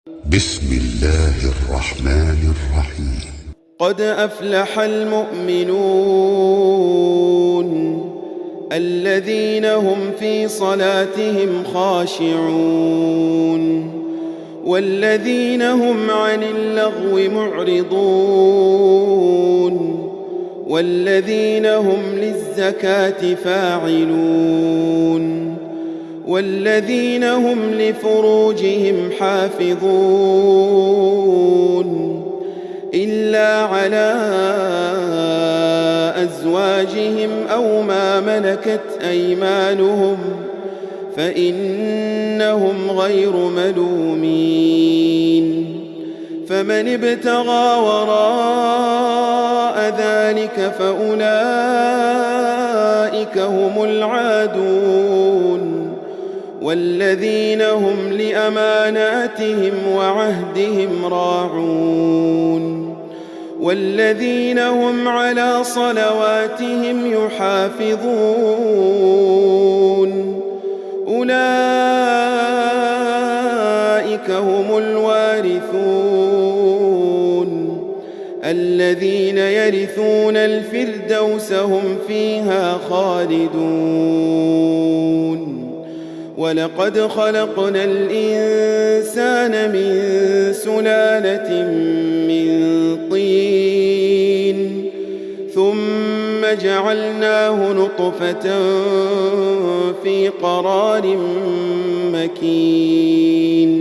بسم الله الرحمن الرحيم. قد أفلح المؤمنون الذين هم في صلاتهم خاشعون والذين هم عن اللغو معرضون والذين هم للزكاة فاعلون والذين هم لفروجهم حافظون إلا على أزواجهم أو ما ملكت أيمانهم فإنهم غير ملومين. فمن ابتغى وراء ذلك فأولئك هم العادون والذين هم لأماناتهم وعهدهم راعون والذين هم على صلواتهم يحافظون أولئك هم الوارثون الذين يرثون الفردوس هم فيها خالدون. ولقد خلقنا الإنسان من سلالة من طين ثم جعلناه نطفة في قرار مكين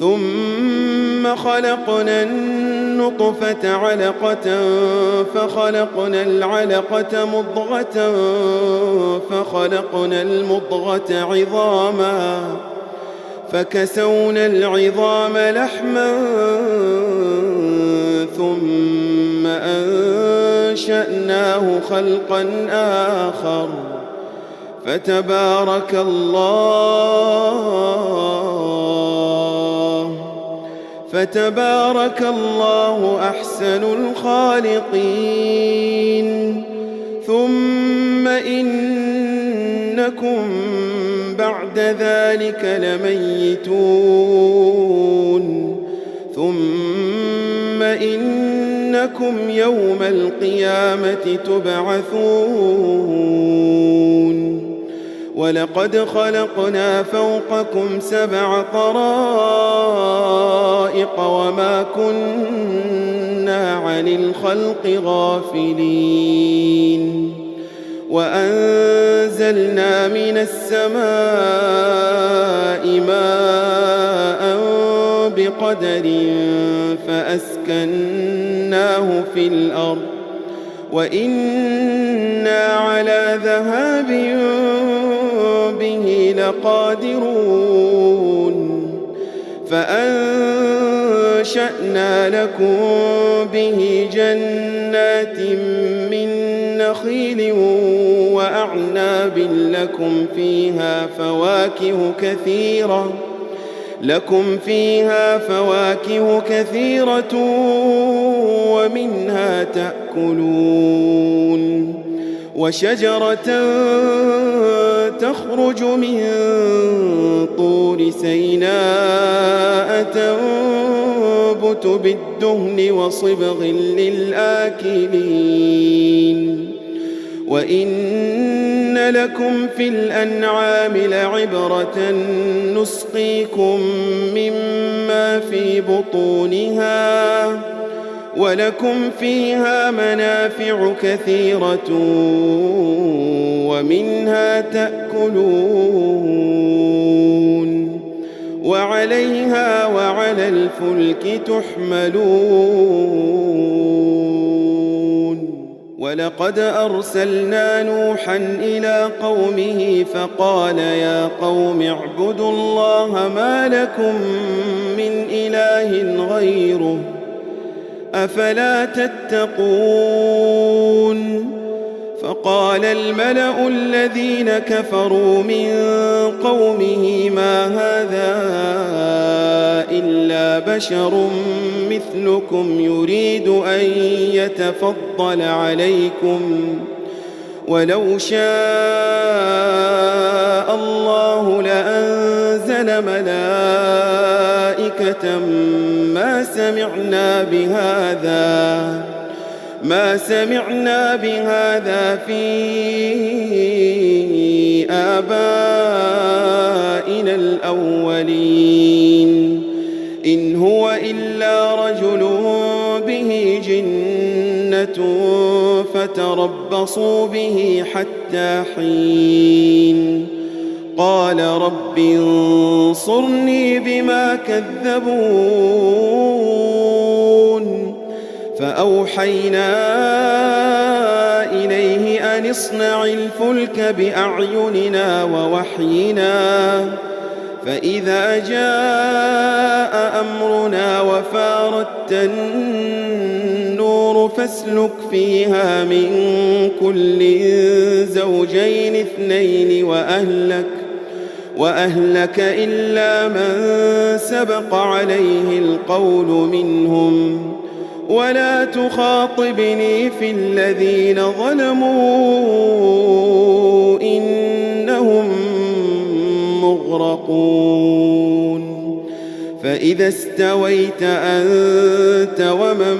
ثم خلقنا النطفة علقة فخلقنا العلقة مضغة فخلقنا المضغة عظاما فكسونا العظام لحما ثم أنشأناه خلقا آخر فتبارك الله أحسن الخالقين. ثم إنكم بعد ذلك لميتون ثم إنكم يوم القيامة تبعثون. ولقد خلقنا فوقكم 7 طرائق وما كنا عن الخلق غافلين وأنزلنا من السماء ماء بقدر فأسكناه في الأرض وإنا على ذهاب به لقادرون. فأنشأنا لكم به جنات من نخيل وأعناب لكم فيها فواكه كثيرة ومنها تأكلون وشجرة تخرج من طور سيناء تنبت بالدهن وصبغ للآكلين. وإن لكم في الأنعام لعبرة نسقيكم مما في بطونها ولكم فيها منافع كثيرة ومنها تأكلون وعليها وعلى الفلك تحملون. ولقد أرسلنا نوحا إلى قومه فقال يا قوم اعبدوا الله ما لكم من إله غيره أفلا تتقون. فقال الملأ الذين كفروا من قومه ما هذا إلا بشر مثلكم يريد أن يتفضل عليكم ولو شاء الله لأنزل أرسل ملائكة ما سمعنا بهذا في آبائنا الأولين إن هو إلا رجل به جنة فتربصوا به حتى حين قال رب انصرني بما كذبون فأوحينا إليه أن اصنع الفلك بأعيننا ووحينا فإذا جاء أمرنا وفارت النور فاسلك فيها من كل زوجين اثنين وأهلك إلا من سبق عليه القول منهم ولا تخاطبني في الذين ظلموا إنهم مغرقون فإذا استويت أنت ومن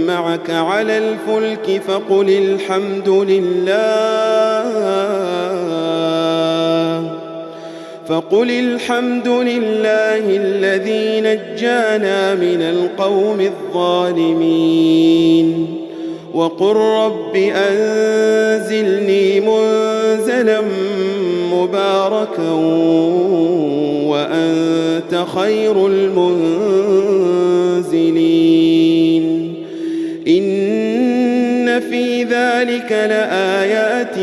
معك على الفلك فقل الحمد لله الذي نجانا من القوم الظالمين وقل رب أنزلني منزلا مباركا وأنت خير المنزلين إن في ذلك لآيات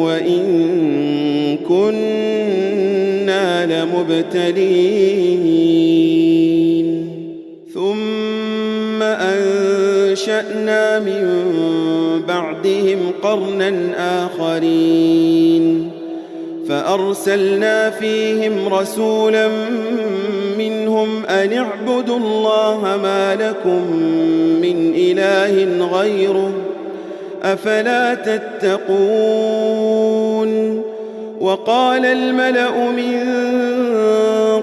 وإن كنا لمبتلين ثم أنشأنا من بعدهم قرنا آخرين فأرسلنا فيهم رسولا منهم أن اعبدوا الله ما لكم من إله غيره أفلا تتقون وقال الملأ من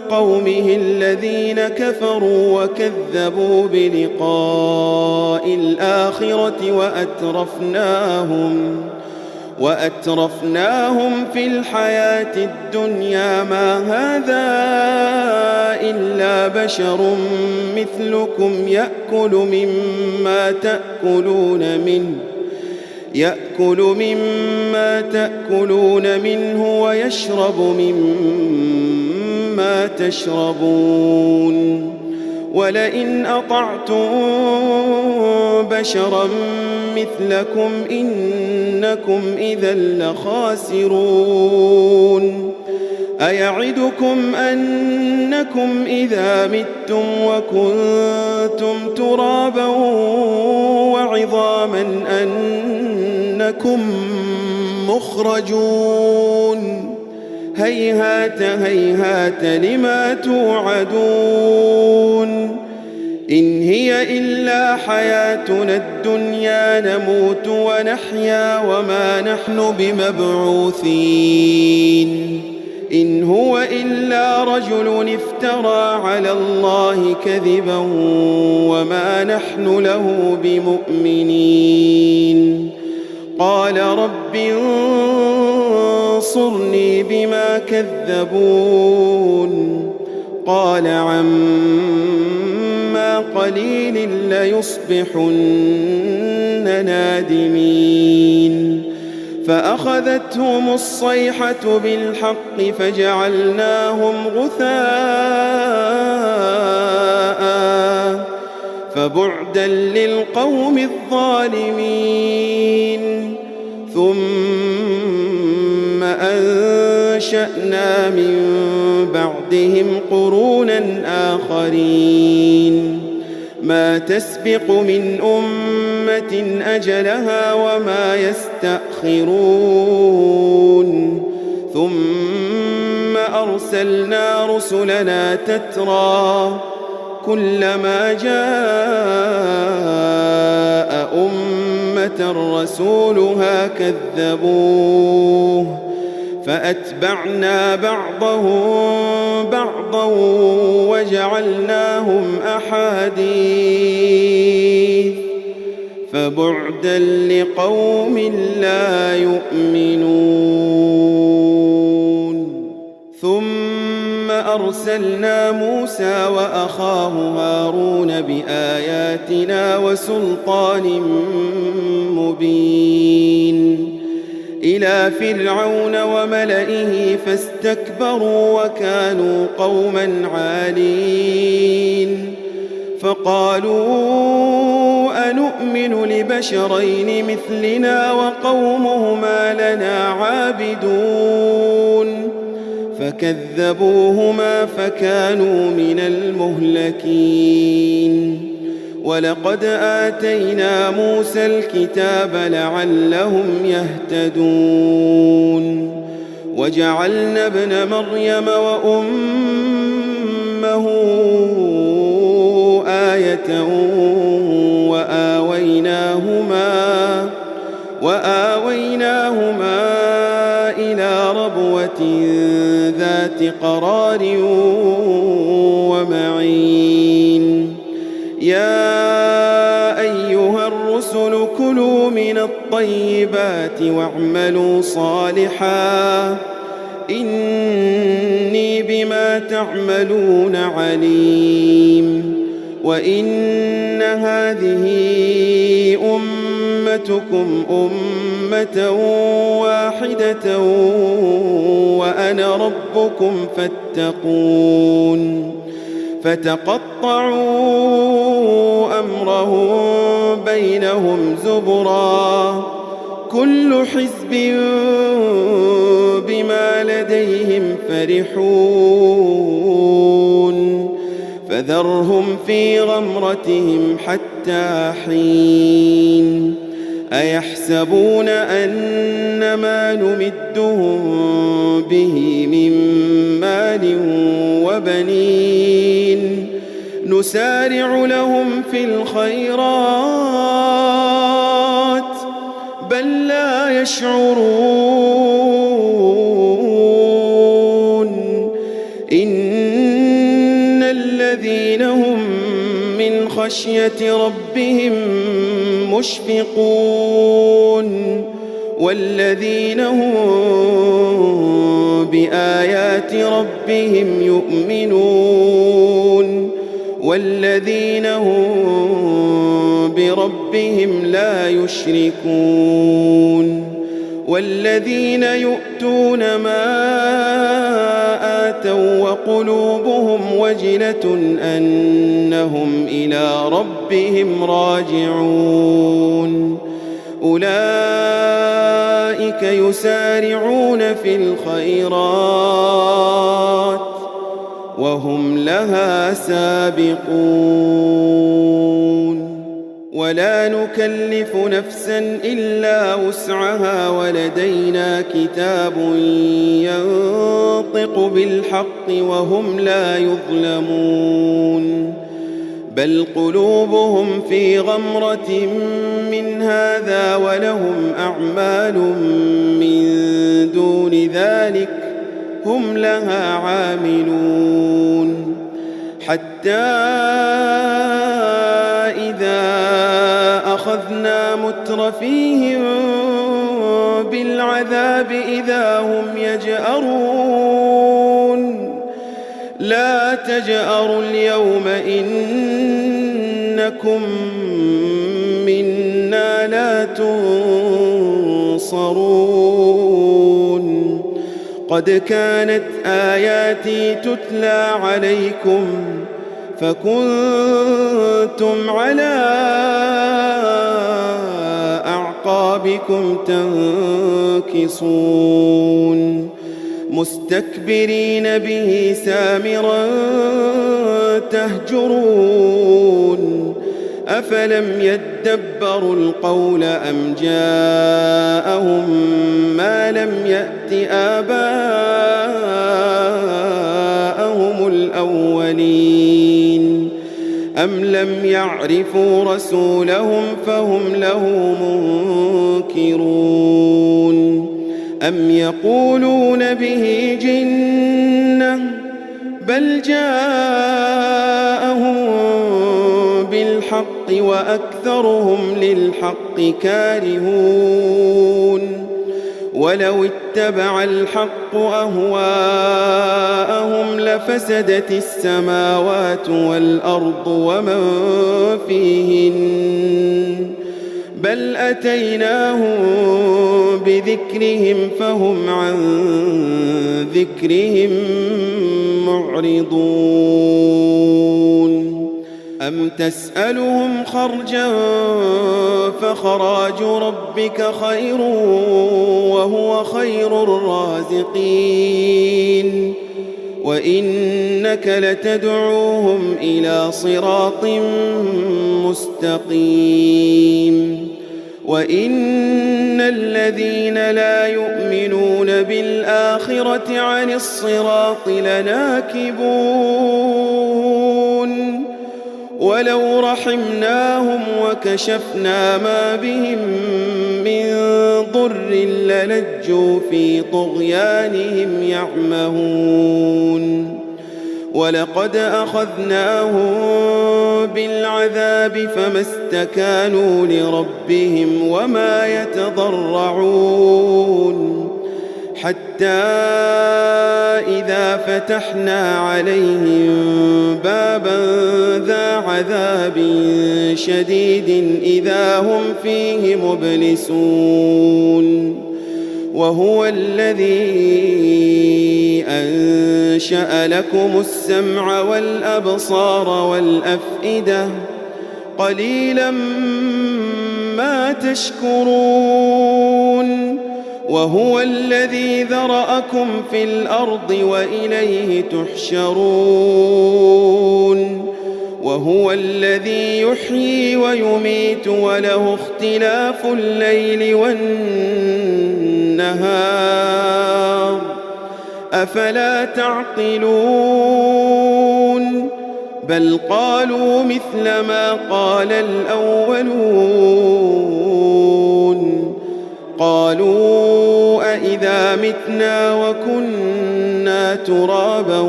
قومه الذين كفروا وكذبوا بلقاء الآخرة وأترفناهم في الحياة الدنيا ما هذا إلا بشر مثلكم يأكل مما تأكلون منه ويشرب مما تشربون ولئن أطعتم بشرا مثلكم إنكم إذا لخاسرون أيعدكم أنكم إذا متم وكنتم ترابا وعظاما أنكم مخرجون هيهات هيهات لما توعدون إن هي إلا حياتنا الدنيا نموت ونحيا وما نحن بمبعوثين إن هو إلا رجل افترى على الله كذبا وما نحن له بمؤمنين قال رب انصرني بما كذبون قال عما قليل ليصبحن نادمين فأخذتهم الصيحة بالحق فجعلناهم غثاء فبعدا للقوم الظالمين ثم أنشأنا من بعدهم قرونا آخرين ما تسبق من أمة أجلها وما يستأخرون ثم أرسلنا رسلنا تترى كلما جاء أمة رسولها كذبوه فأتبعنا بعضهم بعضا وجعلناهم أحاديث فبعدا لقوم لا يؤمنون. ثم أرسلنا موسى وأخاه هارون بآياتنا وسلطان مبين إلى فرعون وملئه فاستكبروا وكانوا قوما عالين فقالوا أنؤمن لبشرين مثلنا وقومهما لنا عابدون فكذبوهما فكانوا من المهلكين. ولقد آتينا موسى الكتاب لعلهم يهتدون وجعلنا ابن مريم وأمه آية وآويناهما إلى ربوة ذات قرار ومعين. يا أيها الرسل كلوا من الطيبات واعملوا صالحا إني بما تعملون عليم. وإن هذه أمتكم أمة واحدة وأنا ربكم فاتقون. فتقطعوا أمرهم بينهم زبرا كل حزب بما لديهم فرحون فذرهم في غمرتهم حتى حين. أيحسبون أن ما نمدهم به من مال وبنين نسارع لهم في الخيرات بل لا يشعرون. إن الذين هم من خشية ربهم مشفقون والذين هم بآيات ربهم يؤمنون والذين هم بربهم لا يشركون. والذين يؤتون ما آتوا وقلوبهم وجلة أنهم إلى ربهم راجعون أولئك يسارعون في الخيرات وهم لها سابقون. ولا نكلف نفسا إلا وسعها ولدينا كتاب ينطق بالحق وهم لا يظلمون. بل قلوبهم في غمرة من هذا ولهم أعمال من دون ذلك هم لها عاملون. حتى إذا أخذنا مترفيهم بالعذاب إذا هم يجأرون لا تجأروا اليوم إنكم منا لا تنصرون. قد كانت آياتي تتلى عليكم فكنتم على أعقابكم تنكصون مستكبرين به سامرا تهجرون. أفلم يدبروا القول أم جاءهم ما لم يأت آباءهم الأولين أم لم يعرفوا رسولهم فهم له منكرون. أم يقولون به جنة بل جاءهم بالحق وأكثرهم للحق كارهون ولو اتبع الحق أهواءهم لفسدت السماوات والأرض ومن فيهن بل أتيناهم بذكرهم فهم عن ذكرهم معرضون أم تسألهم خرجا فخراج ربك خير وهو خير الرازقين وإنك لتدعوهم إلى صراط مستقيم وإن الذين لا يؤمنون بالآخرة عن الصراط لناكبون ولو رحمناهم وكشفنا ما بهم من ضر للجوا في طغيانهم يعمهون ولقد أخذناهم بالعذاب فما استكانوا لربهم وما يتضرعون حتى إذا فتحنا عليهم بابا ذا عذاب شديد إذا هم فيه مبلسون وهو الذي أنشأ لكم السمع والأبصار والأفئدة قليلا ما تشكرون وهو الذي ذرأكم في الأرض وإليه تحشرون وهو الذي يحيي ويميت وله اختلاف الليل والنهار أفلا تعقلون بل قالوا مثل ما قال الأولون قالوا أإذا متنا وكنا ترابا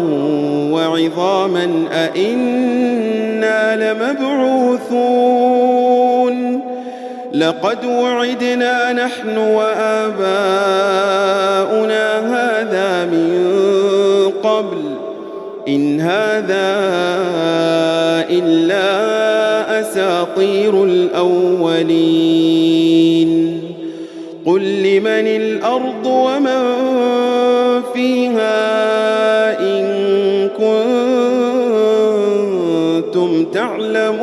وعظاما أإنا لمبعوثون لقد وعدنا نحن وآباؤنا هذا من قبل إن هذا إلا أساطير الأولين قل لمن الأرض ومن فيها إن كنتم تعلمون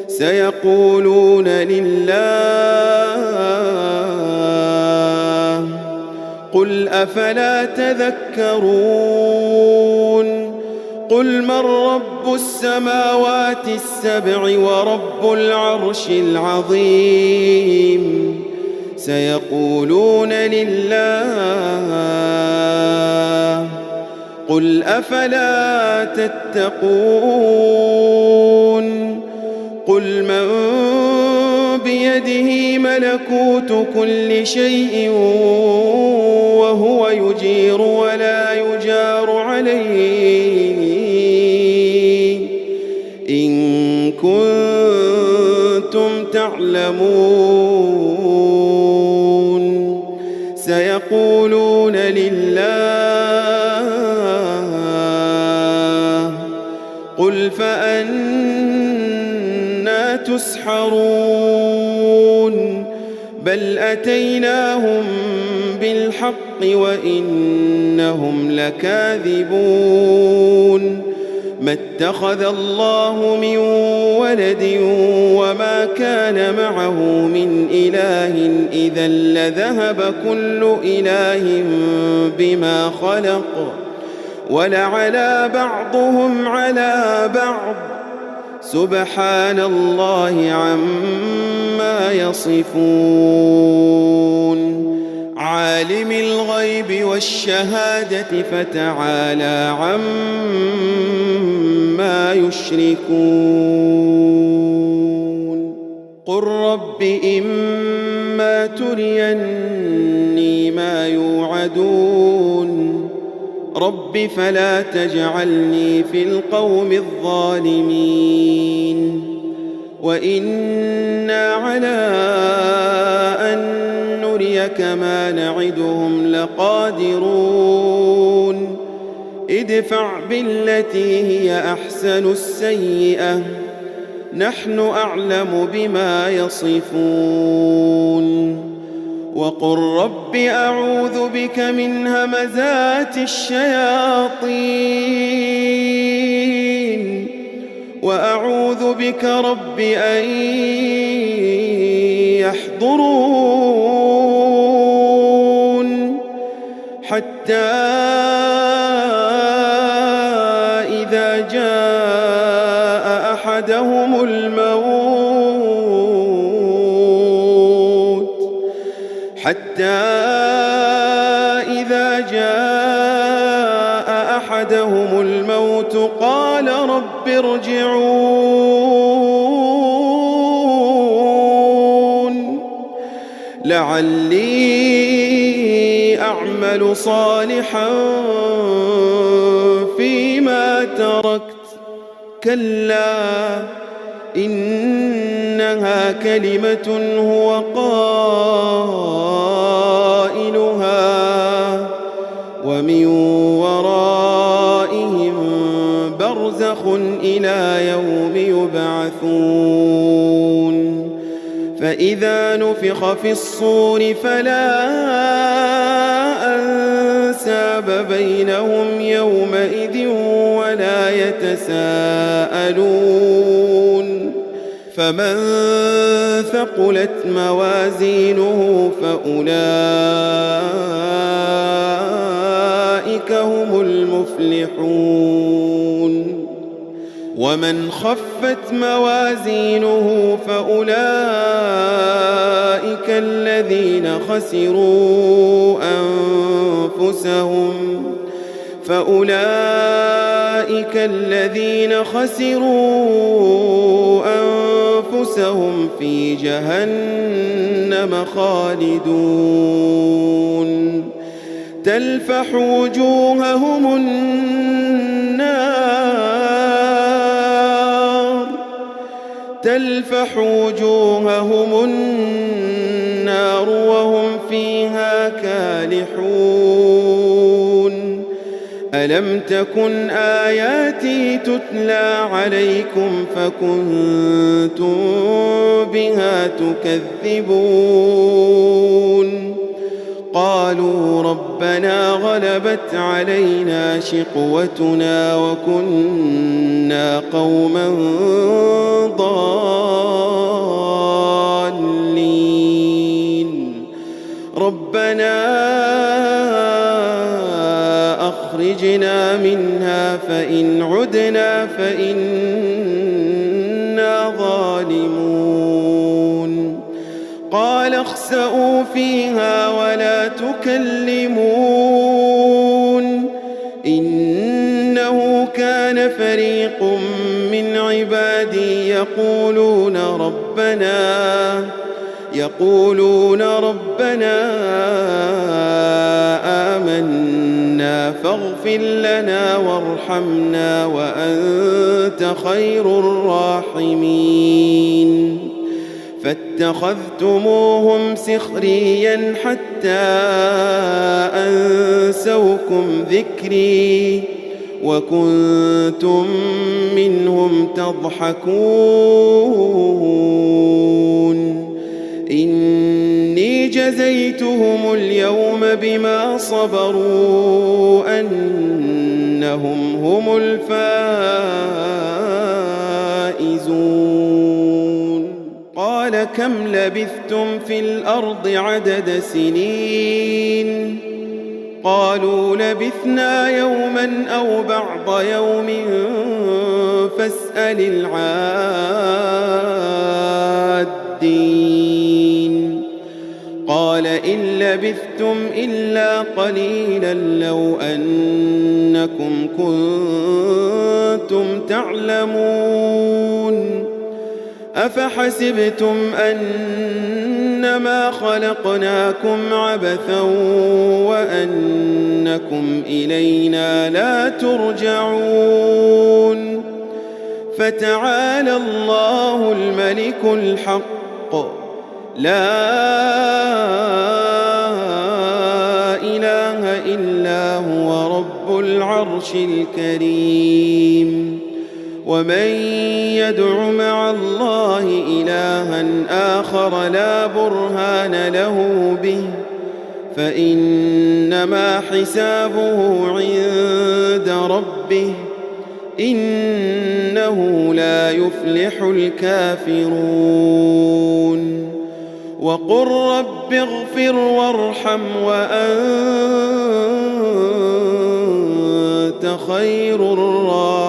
سيقولون لله قل أفلا تذكرون قل من رب السماوات السبع ورب العرش العظيم سيقولون لله قل أفلا تتقون قل من بيده ملكوت كل شيء وهو يجير ولا يجار عليه إن كنتم تعلمون سيقولون لله قل فأنا تسحرون بل أتيناهم بالحق وإنهم لكاذبون ما اتخذ الله من ولد وما كان معه من إله إذا لذهب كل إله بما خلق ولعلى بعضهم على بعض سبحان الله عما يصفون عالم الغيب والشهادة فتعالى عما يشركون قل رب إما إما تريني ما يوعدون رب فلا تجعلني في القوم الظالمين وإنا على أن نريك ما نعدهم لقادرون ادفع بالتي هي أحسن السيئة نحن أعلم بما يصفون وقل رب أعوذ بك من همزات الشياطين وأعوذ بك رب أن يحضرون حتى إذا جاء أحدهم الموت قال رب ارجعون لعلي أعمل صالحا فيما تركت كلا إنها كلمة هو قائلها ومن ورائهم برزخ إلى يوم يبعثون فإذا نفخ في الصور فلا أنساب بينهم يومئذ ولا يتساءلون فمن ثقلت موازينه فأولئك هم المفلحون ومن خفت موازينه فأولئك الذين خسروا أنفسهم في جهنم خالدون تلفح وجوههم النار وهم فيها كالحون ألم تكن آياتي تتلى عليكم فكنتم بها تكذبون قالوا ربنا غلبت علينا شقوتنا وكنا قوما ضالين ربنا أخرجنا منها فإن عدنا فإنا ظالمون قال اخسئوا فيها ولا تكلمون إنه كان فريق من عبادي يقولون ربنا آمنا فاغفر لنا وارحمنا وأنت خير الراحمين فاتخذتموهم سخريا حتى أنسوكم ذكري وكنتم منهم تضحكون إني جزيتهم اليوم بما صبروا أنهم هم الفائزون قال كم لبثتم في الأرض عدد سنين قالوا لبثنا يوما أو بعض يوم فاسأل العادين قال إن لبثتم إلا قليلا لو أنكم كنتم تعلمون أفحسبتم أنما إنما خلقناكم عبثا وأنكم إلينا لا ترجعون فتعالى الله الملك الحق لا إله إلا هو رب العرش الكريم ومن يدع مع الله إلها آخر لا برهان له به فإنما حسابه عند ربه إنه لا يفلح الكافرون وقل رب اغفر وارحم وأنت خير الراحمين